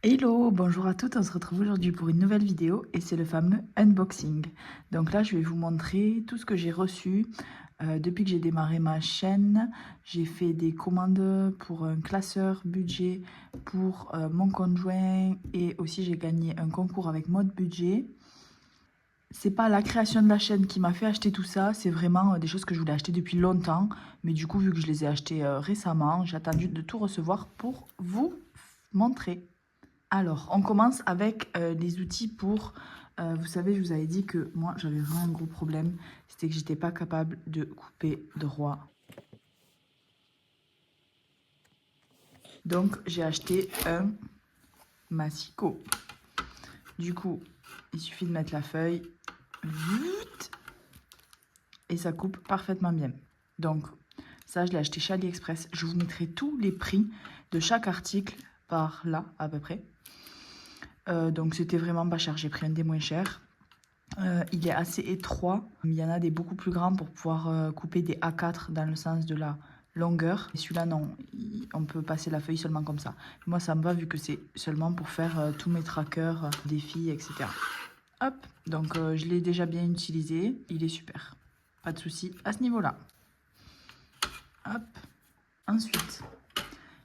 Hello, bonjour à toutes, on se retrouve aujourd'hui pour une nouvelle vidéo et c'est le fameux unboxing. Donc là je vais vous montrer tout ce que j'ai reçu depuis que j'ai démarré ma chaîne. J'ai fait des commandes pour un classeur budget pour mon conjoint et aussi j'ai gagné un concours avec Mode Budget. C'est pas la création de la chaîne qui m'a fait acheter tout ça, c'est vraiment des choses que je voulais acheter depuis longtemps. Mais du coup vu que je les ai achetées récemment, j'ai attendu de tout recevoir pour vous montrer. Alors, on commence avec les outils pour... vous savez, je vous avais dit que moi, j'avais vraiment un gros problème. C'était que j'étais pas capable de couper droit. Donc, j'ai acheté un massicot. Du coup, il suffit de mettre la feuille. Et ça coupe parfaitement bien. Donc, ça, je l'ai acheté chez AliExpress. Je vous mettrai tous les prix de chaque article par là, à peu près. Donc, c'était vraiment pas cher. J'ai pris un des moins chers. Il est assez étroit. Il y en a des beaucoup plus grands pour pouvoir couper des A4 dans le sens de la longueur. Et celui-là, non. On peut passer la feuille seulement comme ça. Moi, ça me va vu que c'est seulement pour faire tous mes trackers, défis, etc. Hop. Donc, je l'ai déjà bien utilisé. Il est super. Pas de souci à ce niveau-là. Hop. Ensuite,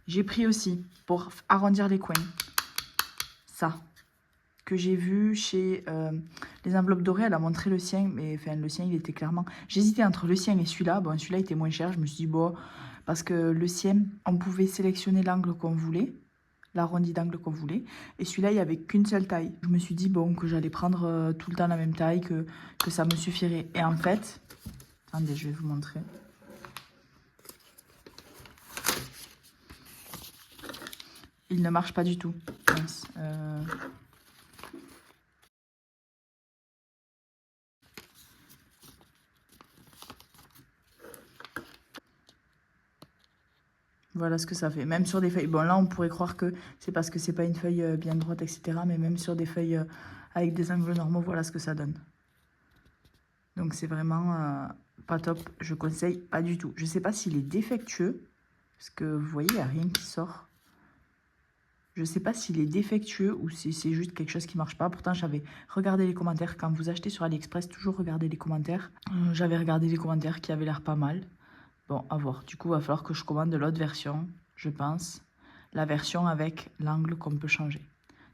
j'ai pris aussi pour arrondir les coins. Ça. Que j'ai vu chez les enveloppes dorées, elle a montré le sien, mais enfin le sien il était clairement... J'hésitais entre le sien et celui-là, bon celui-là était moins cher, je me suis dit bon, parce que le sien, on pouvait sélectionner l'angle qu'on voulait, l'arrondi d'angle qu'on voulait, et celui-là il n'y avait qu'une seule taille. Je me suis dit bon, que j'allais prendre tout le temps la même taille, que ça me suffirait. Et en fait, attendez, je vais vous montrer. Il ne marche pas du tout. Mince, Voilà ce que ça fait. Même sur des feuilles. Bon, là, on pourrait croire que c'est parce que c'est pas une feuille bien droite, etc. Mais même sur des feuilles avec des angles normaux, voilà ce que ça donne. Donc, c'est vraiment pas top. Je conseille pas du tout. Je sais pas s'il est défectueux. Parce que vous voyez, il n'y a rien qui sort. Je sais pas s'il est défectueux ou si c'est juste quelque chose qui marche pas. Pourtant, j'avais regardé les commentaires. Quand vous achetez sur AliExpress, toujours regardez les commentaires. J'avais regardé les commentaires qui avaient l'air pas mal. Bon, à voir. Du coup, il va falloir que je commande l'autre version, je pense. La version avec l'angle qu'on peut changer.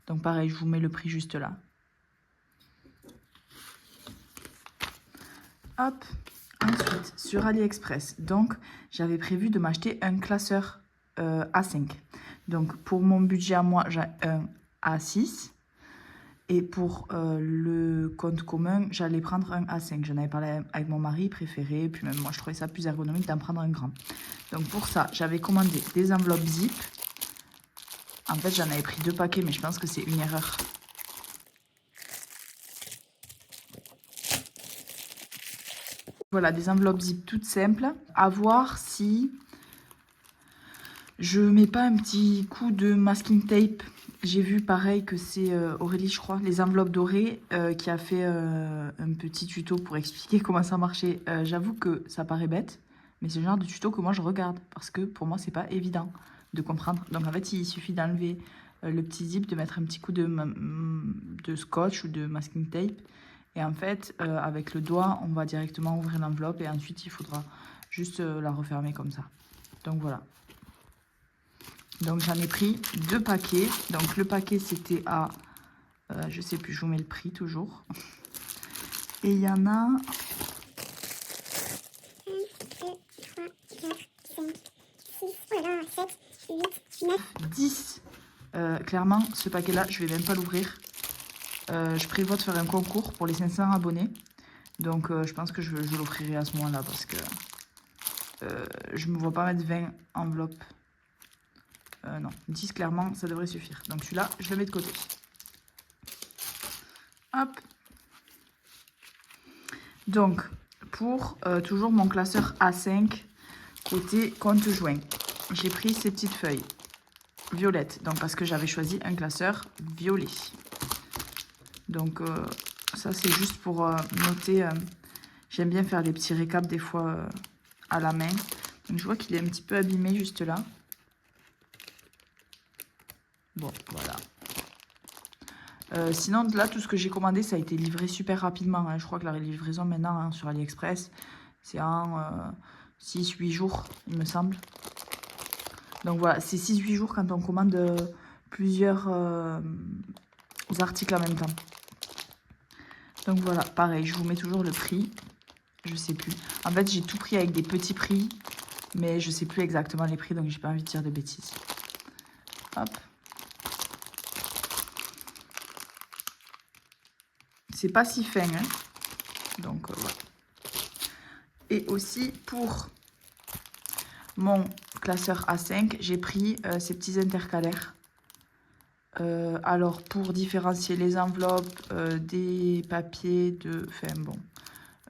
Donc pareil, je vous mets le prix juste là. Hop. Ensuite, sur AliExpress, donc j'avais prévu de m'acheter un classeur A5. Donc pour mon budget à moi, j'ai un A6. Et pour le compte commun, j'allais prendre un A5. J'en avais parlé avec mon mari préféré. Puis même moi, je trouvais ça plus ergonomique d'en prendre un grand. Donc pour ça, j'avais commandé des enveloppes zip. En fait, j'en avais pris 2 paquets, mais je pense que c'est une erreur. Voilà, des enveloppes zip toutes simples. À voir si je mets pas un petit coup de masking tape. J'ai vu pareil que c'est Aurélie, je crois, les enveloppes dorées, qui a fait un petit tuto pour expliquer comment ça marchait. J'avoue que ça paraît bête, mais c'est le genre de tuto que moi je regarde parce que pour moi c'est pas évident de comprendre. Donc en fait, il suffit d'enlever le petit zip, de mettre un petit coup de scotch ou de masking tape. Et en fait, avec le doigt, on va directement ouvrir l'enveloppe et ensuite il faudra juste la refermer comme ça. Donc voilà. Donc j'en ai pris 2 paquets. Donc le paquet c'était à, je sais plus, je vous mets le prix toujours. Et il y en a 10. Clairement, ce paquet-là, je vais même pas l'ouvrir. Je prévois de faire un concours pour les 500 abonnés. Donc je pense que je l'offrirai à ce moment-là parce que je me vois pas mettre 20 enveloppes. Non, 10 clairement, ça devrait suffire. Donc celui-là, je le mets de côté. Hop. Donc, pour toujours mon classeur A5, côté compte joint, j'ai pris ces petites feuilles violettes. Donc, parce que j'avais choisi un classeur violet. Donc, ça, c'est juste pour noter. J'aime bien faire des petits récaps des fois à la main. Donc, je vois qu'il est un petit peu abîmé juste là. Bon, voilà. Sinon, là, tout ce que j'ai commandé, ça a été livré super rapidement. Hein. Je crois que la livraison maintenant hein, sur AliExpress, c'est en 6-8 jours, il me semble. Donc voilà, c'est 6-8 jours quand on commande plusieurs articles en même temps. Donc voilà, pareil, je vous mets toujours le prix. Je sais plus. En fait, j'ai tout pris avec des petits prix, mais je sais plus exactement les prix, donc j'ai pas envie de dire de bêtises. Hop. C'est pas si fin, hein. Donc voilà. Et aussi pour mon classeur A5, j'ai pris ces petits intercalaires. Alors pour différencier les enveloppes des papiers de... Enfin bon,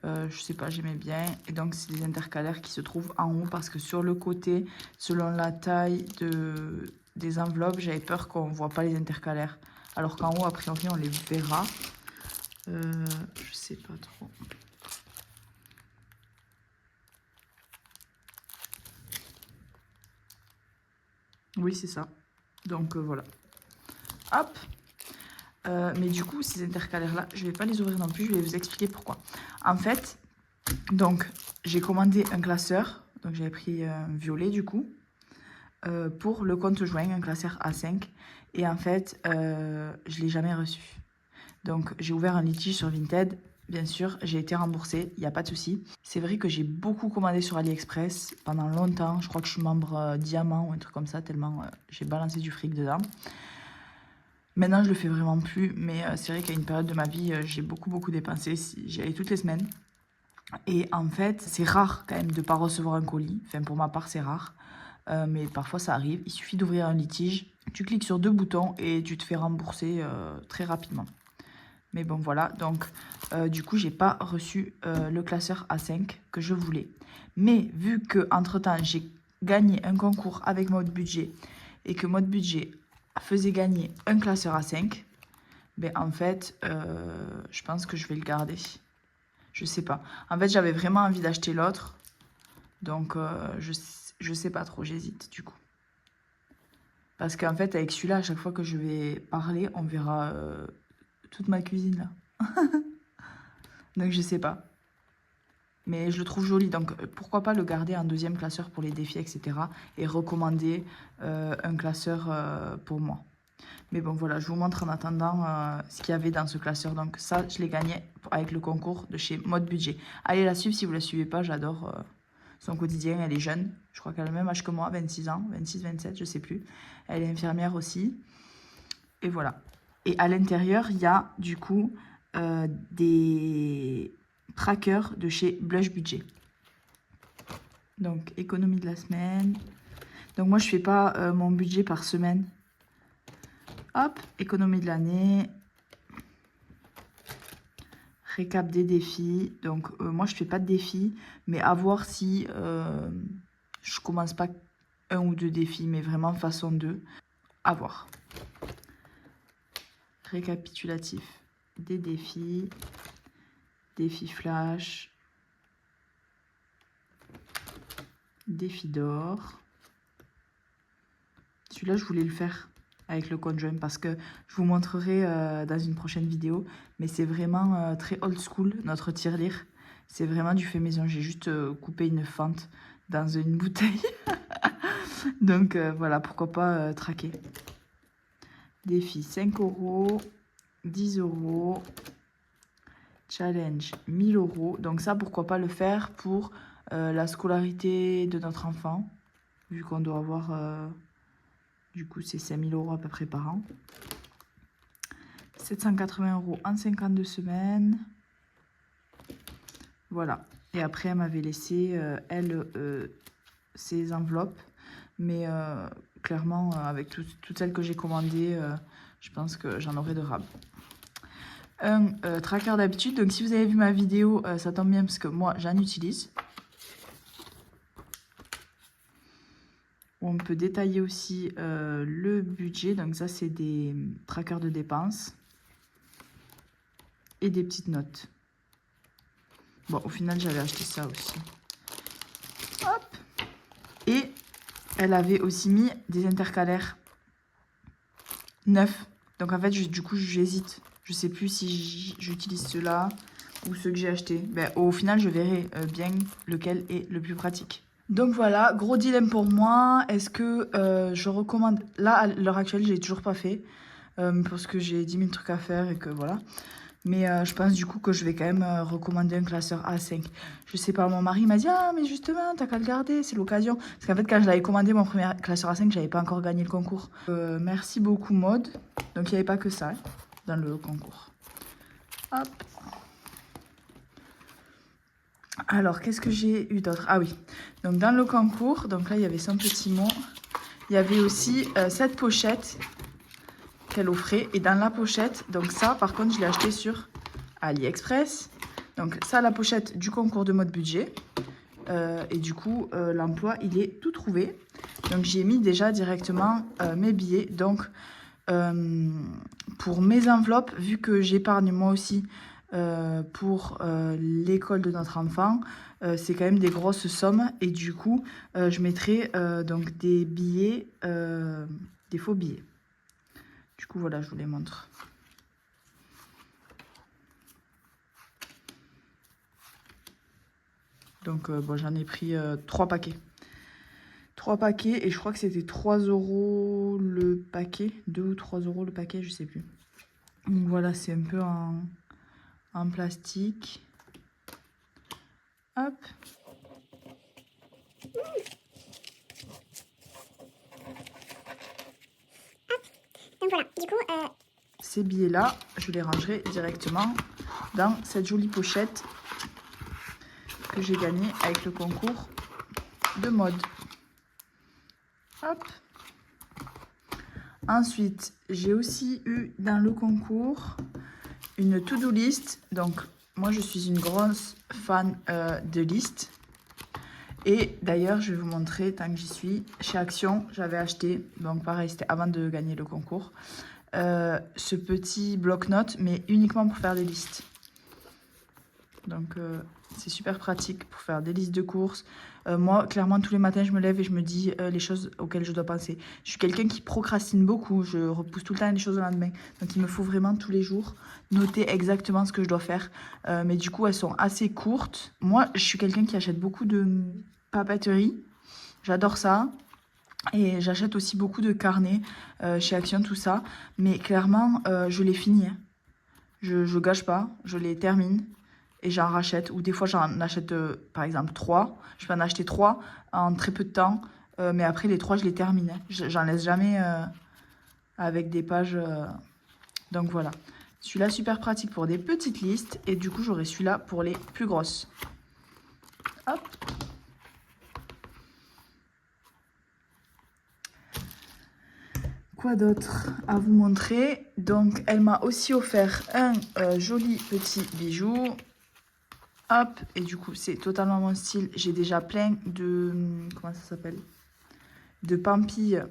je sais pas, j'aimais bien. Et donc c'est des intercalaires qui se trouvent en haut parce que sur le côté, selon la taille des enveloppes, j'avais peur qu'on voit pas les intercalaires. Alors qu'en haut, a priori, on les verra. Je sais pas trop. Oui, c'est ça. Donc voilà. Hop. Mais du coup, ces intercalaires-là, je ne vais pas les ouvrir non plus. Je vais vous expliquer pourquoi. En fait, donc j'ai commandé un classeur. Donc j'avais pris un violet du coup. Pour le compte joint, un classeur A5. Et en fait, je ne l'ai jamais reçu. Donc j'ai ouvert un litige sur Vinted. Bien sûr, j'ai été remboursée, il n'y a pas de souci. C'est vrai que j'ai beaucoup commandé sur AliExpress pendant longtemps. Je crois que je suis membre diamant ou un truc comme ça, tellement j'ai balancé du fric dedans. Maintenant, je le fais vraiment plus, mais c'est vrai qu'à une période de ma vie, j'ai beaucoup dépensé. J'y allais toutes les semaines. Et en fait, c'est rare quand même de ne pas recevoir un colis. Enfin, pour ma part, c'est rare. Mais parfois, ça arrive. Il suffit d'ouvrir un litige. Tu cliques sur 2 boutons et tu te fais rembourser très rapidement. Mais bon, voilà. Donc, du coup, j'ai pas reçu le classeur A5 que je voulais. Mais vu que entre temps j'ai gagné un concours avec Mode Budget et que Mode Budget faisait gagner un classeur A5, ben en fait, je pense que je vais le garder. Je sais pas. En fait, j'avais vraiment envie d'acheter l'autre. Donc, je sais pas trop. J'hésite, du coup. Parce qu'en fait, avec celui-là, à chaque fois que je vais parler, on verra toute ma cuisine, là. Donc, je sais pas. Mais je le trouve joli. Donc, pourquoi pas le garder en deuxième classeur pour les défis, etc. Et recommander un classeur pour moi. Mais bon, voilà, je vous montre en attendant ce qu'il y avait dans ce classeur. Donc ça, je l'ai gagné avec le concours de chez Mode Budget. Allez la suivre si vous ne la suivez pas, j'adore son quotidien. Elle est jeune, je crois qu'elle a le même âge que moi, 26 ans, 26, 27, je sais plus. Elle est infirmière aussi. Et voilà. Et à l'intérieur, il y a du coup des trackers de chez Blush Budget. Donc, économie de la semaine. Donc moi, je fais pas mon budget par semaine. Hop, économie de l'année. Récap des défis. Donc, moi, je fais pas de défis. Mais à voir si je commence pas un ou deux défis. Mais vraiment façon 2. À voir. Récapitulatif des défis. Défi flash. Défi d'or. Celui-là, je voulais le faire avec le compte joint parce que je vous montrerai dans une prochaine vidéo. Mais c'est vraiment très old school, notre tirelire. C'est vraiment du fait maison. J'ai juste coupé une fente dans une bouteille. Donc voilà, pourquoi pas traquer. Défi 5 €, 10 €. Challenge 1000 €. Donc ça, pourquoi pas le faire pour la scolarité de notre enfant. Vu qu'on doit avoir... du coup, c'est 5000 € à peu près par an. 780 € en 52 semaines. Voilà. Et après, elle m'avait laissé, elle, ses enveloppes. Mais clairement, avec toutes celles que j'ai commandées, je pense que j'en aurai de rab. Un tracker d'habitude. Donc, si vous avez vu ma vidéo, ça tombe bien parce que moi, j'en utilise. On peut détailler aussi le budget. Donc ça, c'est des trackers de dépenses. Et des petites notes. Bon, au final, j'avais acheté ça aussi. Hop. Et elle avait aussi mis des intercalaires neufs. Donc en fait, du coup, j'hésite. Je sais plus si j'utilise ceux-là ou ceux que j'ai achetés. Ben, au final, je verrai bien lequel est le plus pratique. Donc voilà, gros dilemme pour moi. Est-ce que je recommande... Là, à l'heure actuelle, j'ai toujours pas fait. Parce que j'ai 10 000 trucs à faire et que voilà. Mais je pense du coup que je vais quand même recommander un classeur A5. Je sais pas, mon mari m'a dit ah mais justement t'as qu'à le garder, c'est l'occasion. Parce qu'en fait quand je l'avais commandé mon premier classeur A5, j'avais pas encore gagné le concours. Merci beaucoup Maud. Donc il n'y avait pas que ça hein, dans le concours. Hop. Alors qu'est-ce que j'ai eu d'autre? Ah oui, donc dans le concours, donc là il y avait son petit mot. Il y avait aussi cette pochette qu'elle offrait. Et dans la pochette, donc ça par contre je l'ai acheté sur AliExpress. Donc ça la pochette du concours de mode budget. Et du coup l'emploi il est tout trouvé. Donc j'y ai mis déjà directement mes billets. Donc pour mes enveloppes, vu que j'épargne moi aussi pour l'école de notre enfant, c'est quand même des grosses sommes. Et du coup je mettrai donc des billets, des faux billets. Du coup, voilà, je vous les montre. Donc, bon, j'en ai pris 3 paquets. 3 paquets et je crois que c'était 3 € le paquet. 2 ou 3 € le paquet, je sais plus. Donc voilà, c'est un peu en plastique. Hop. Donc voilà, du coup... Ces billets-là, je les rangerai directement dans cette jolie pochette que j'ai gagnée avec le concours de mode. Hop. Ensuite, j'ai aussi eu dans le concours une to-do list. Donc, moi, je suis une grosse fan de listes. Et d'ailleurs, je vais vous montrer, tant que j'y suis, chez Action, j'avais acheté, donc pareil, c'était avant de gagner le concours, ce petit bloc-notes, mais uniquement pour faire des listes. Donc, c'est super pratique pour faire des listes de courses. Moi, clairement, tous les matins, je me lève et je me dis les choses auxquelles je dois penser. Je suis quelqu'un qui procrastine beaucoup. Je repousse tout le temps les choses au lendemain. Donc, il me faut vraiment tous les jours noter exactement ce que je dois faire. Mais du coup, elles sont assez courtes. Moi, je suis quelqu'un qui achète beaucoup de papeterie. J'adore ça. Et j'achète aussi beaucoup de carnets chez Action, tout ça. Mais clairement, je les finis. Hein. Je gâche pas. Je les termine. Et j'en rachète. Ou des fois, j'en achète, par exemple, 3. Je peux en acheter 3 en très peu de temps. Mais après, les 3, je les termine. Hein. J'en laisse jamais avec des pages. Donc voilà. Celui-là, super pratique pour des petites listes. Et du coup, j'aurai celui-là pour les plus grosses. Hop. Quoi d'autre à vous montrer? Donc, elle m'a aussi offert un joli petit bijou. Hop, et du coup, c'est totalement mon style. J'ai déjà plein de... Comment ça s'appelle? De pampilles.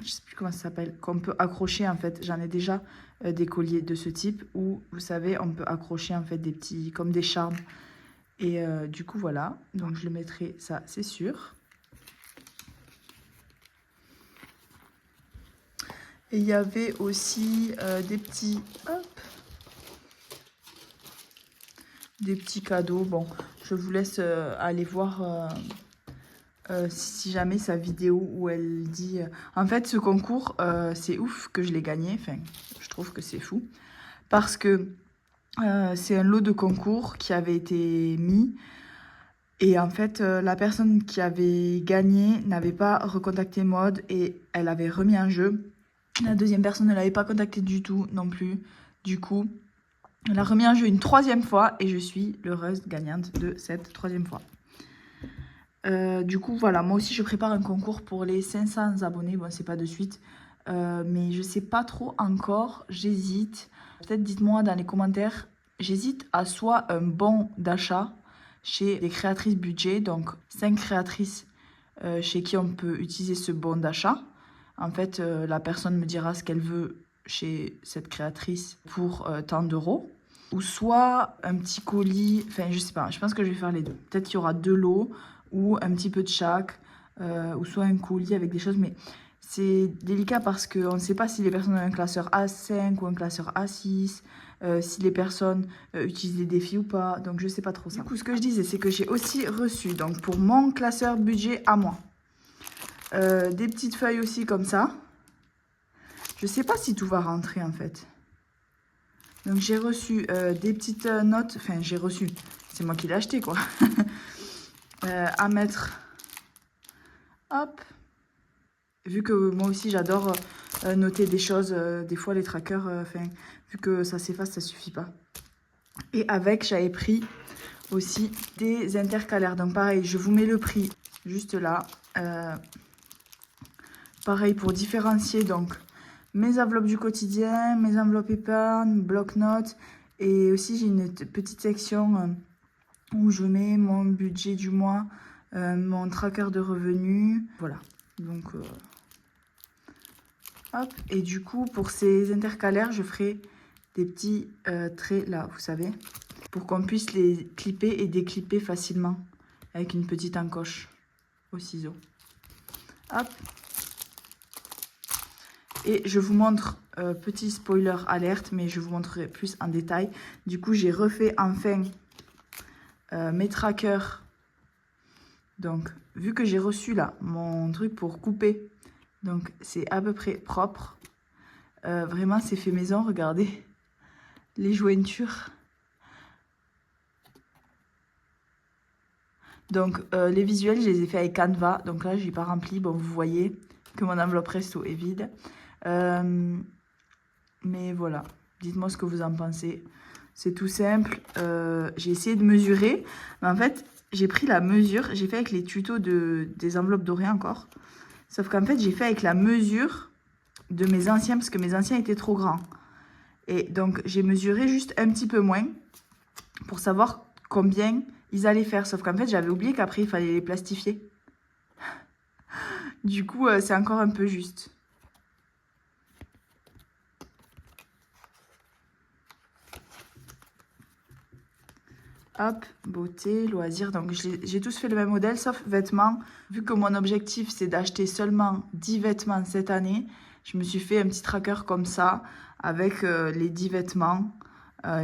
Je sais plus comment ça s'appelle. Qu'on peut accrocher, en fait. J'en ai déjà des colliers de ce type. Où, vous savez, on peut accrocher, en fait, des petits... Comme des charmes. Et du coup, voilà. Donc, je le mettrai, ça, c'est sûr. Et il y avait aussi des petits... Hop, des petits cadeaux. Bon, je vous laisse aller voir si jamais sa vidéo où elle dit... En fait, ce concours, c'est ouf que je l'ai gagné. Enfin, je trouve que c'est fou. Parce que c'est un lot de concours qui avait été mis. Et en fait, la personne qui avait gagné n'avait pas recontacté Maud et elle avait remis un jeu. La deuxième personne ne l'avait pas contacté du tout non plus. Du coup, elle a remis un jeu une 3e fois et je suis l'heureuse gagnante de cette 3e fois. Du coup, voilà, moi aussi je prépare un concours pour les 500 abonnés. Bon, c'est pas de suite, mais je sais pas trop encore. J'hésite. Peut-être dites-moi dans les commentaires. J'hésite à soit un bon d'achat chez des créatrices budget, donc 5 créatrices chez qui on peut utiliser ce bon d'achat. En fait, la personne me dira ce qu'elle veut chez cette créatrice pour tant d'euros. Ou soit un petit colis, enfin je sais pas, je pense que je vais faire les deux. Peut-être qu'il y aura 2 lots ou un petit peu de chaque, ou soit un colis avec des choses. Mais c'est délicat parce qu'on ne sait pas si les personnes ont un classeur A5 ou un classeur A6, si les personnes utilisent des défis ou pas, donc je ne sais pas trop ça. Du coup, ce que je disais, c'est que j'ai aussi reçu, donc pour mon classeur budget à moi, des petites feuilles aussi comme ça. Je ne sais pas si tout va rentrer en fait. Donc j'ai reçu des petites notes, enfin j'ai reçu, c'est moi qui l'ai acheté quoi, à mettre, hop. Vu que moi aussi j'adore noter des choses, des fois les trackers, vu que ça s'efface, ça suffit pas. Et avec, j'avais pris aussi des intercalaires. Donc pareil, je vous mets le prix juste là. Pareil pour différencier donc mes enveloppes du quotidien, mes enveloppes épargne, bloc-notes. Et aussi j'ai une petite section où je mets mon budget du mois, mon tracker de revenus. Voilà, donc... hop, et du coup, pour ces intercalaires, je ferai des petits traits là, vous savez, pour qu'on puisse les clipper et déclipper facilement avec une petite encoche au ciseau. Hop. Et je vous montre, petit spoiler alerte, mais je vous montrerai plus en détail. Du coup, j'ai refait enfin mes trackers. Donc, vu que j'ai reçu là mon truc pour couper, donc c'est à peu près propre. Vraiment, c'est fait maison, regardez les jointures. Donc, les visuels, je les ai fait avec Canva. Donc là, je n'ai pas rempli. Bon, vous voyez que mon enveloppe resto est vide. Mais voilà, dites-moi ce que vous en pensez. C'est tout simple. J'ai essayé de mesurer. Mais en fait, j'ai pris la mesure. J'ai fait avec les tutos des enveloppes dorées encore. Sauf qu'en fait, j'ai fait avec la mesure de mes anciens, parce que mes anciens étaient trop grands. Et donc, j'ai mesuré juste un petit peu moins pour savoir combien ils allaient faire. Sauf qu'en fait, j'avais oublié qu'après, il fallait les plastifier. Du coup, c'est encore un peu juste. Hop, beauté, loisirs. Donc, j'ai tous fait le même modèle, sauf vêtements. Vu que mon objectif, c'est d'acheter seulement 10 vêtements cette année, je me suis fait un petit tracker comme ça, avec les 10 vêtements.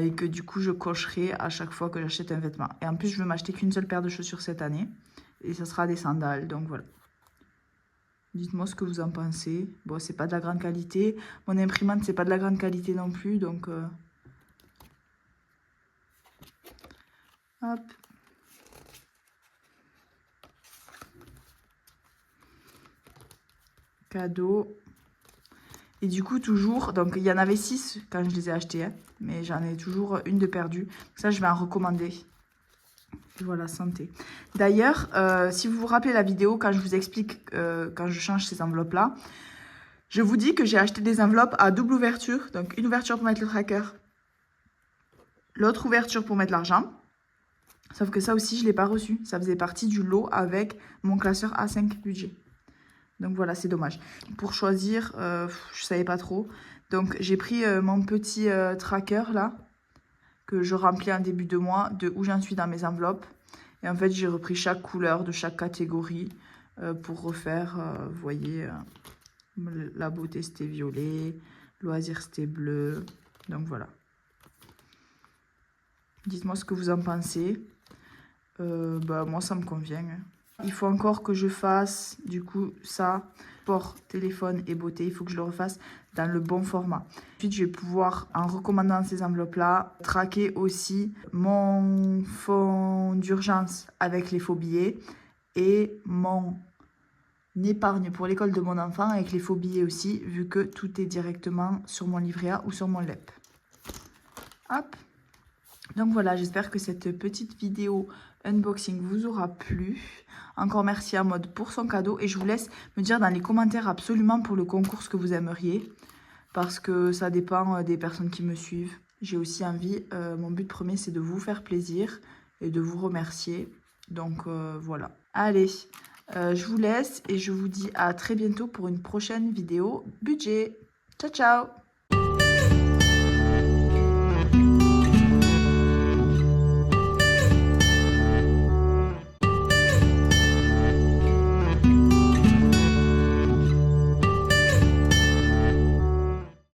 Et que du coup, je cocherai à chaque fois que j'achète un vêtement. Et en plus, je veux m'acheter qu'une seule paire de chaussures cette année. Et ça sera des sandales, donc voilà. Dites-moi ce que vous en pensez. Bon, c'est pas de la grande qualité. Mon imprimante, c'est pas de la grande qualité non plus, donc... Hop. Cadeau. Et du coup, toujours, donc il y en avait 6 quand je les ai achetés, hein, mais j'en ai toujours une de perdue. Ça, je vais en recommander. Et voilà, santé. D'ailleurs, si vous vous rappelez la vidéo, quand je vous explique, quand je change ces enveloppes-là, je vous dis que j'ai acheté des enveloppes à double ouverture. Donc, une ouverture pour mettre le tracker, l'autre ouverture pour mettre l'argent. Sauf que ça aussi, je ne l'ai pas reçu. Ça faisait partie du lot avec mon classeur A5 budget. Donc voilà, c'est dommage. Pour choisir, je ne savais pas trop. Donc j'ai pris mon petit tracker là, que je remplis en début de mois, de où j'en suis dans mes enveloppes. Et en fait, j'ai repris chaque couleur de chaque catégorie pour refaire, vous voyez, la beauté c'était violet, loisir c'était bleu. Donc voilà. Dites-moi ce que vous en pensez. Moi, ça me convient. Il faut encore que je fasse, du coup, ça, port, téléphone et beauté. Il faut que je le refasse dans le bon format. Ensuite, je vais pouvoir, en recommandant ces enveloppes-là, traquer aussi mon fonds d'urgence avec les faux billets et mon épargne pour l'école de mon enfant avec les faux billets aussi, vu que tout est directement sur mon livret A ou sur mon LEP. Hop. Donc voilà, j'espère que cette petite vidéo unboxing vous aura plu. Encore merci à Maud pour son cadeau. Et je vous laisse me dire dans les commentaires absolument pour le concours ce que vous aimeriez. Parce que ça dépend des personnes qui me suivent. J'ai aussi envie, mon but premier c'est de vous faire plaisir et de vous remercier. Donc voilà. Allez, je vous laisse et je vous dis à très bientôt pour une prochaine vidéo budget. Ciao, ciao!